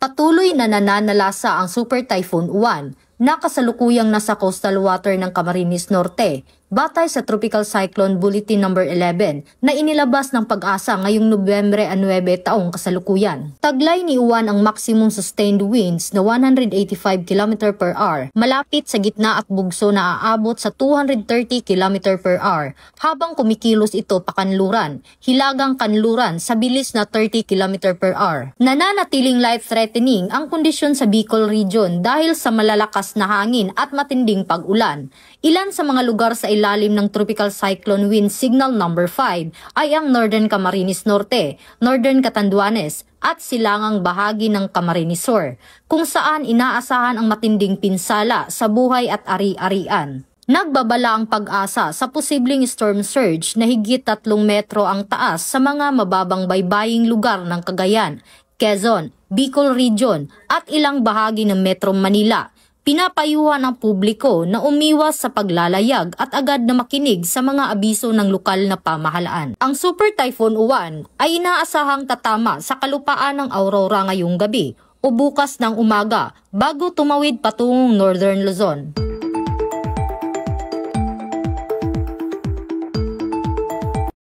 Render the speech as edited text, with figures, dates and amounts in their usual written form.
Patuloy na nananalasa ang Super Typhoon Uwan na kasalukuyang nasa coastal water ng Camarines Norte, batay sa Tropical Cyclone Bulletin No. 11 na inilabas ng Pag-asa ngayong Nobyembre 9 taong kasalukuyan. Taglay ni Uwan ang maximum sustained winds na 185 km per hour, malapit sa gitna at bugso na aabot sa 230 km per hour, habang kumikilos ito pakanluran, hilagang kanluran sa bilis na 30 km per hour. Nananatiling life-threatening ang kondisyon sa Bicol Region dahil sa malalakas na hangin at matinding pag-ulan. Ilan sa mga lugar sa ilalim ng Tropical Cyclone Wind Signal No. 5 ay ang Northern Camarines Norte, Northern Catanduanes at silangang bahagi ng Camarines Sur, kung saan inaasahan ang matinding pinsala sa buhay at ari-arian. Nagbabala ang Pag-asa sa posibleng storm surge na higit 3 metro ang taas sa mga mababang baybaying lugar ng Cagayan, Quezon, Bicol Region at ilang bahagi ng Metro Manila. Pinapayuhan ng publiko na umiwas sa paglalayag at agad na makinig sa mga abiso ng lokal na pamahalaan. Ang Super Typhoon Uwan ay inaasahang tatama sa kalupaan ng Aurora ngayong gabi o bukas ng umaga bago tumawid patungong Northern Luzon.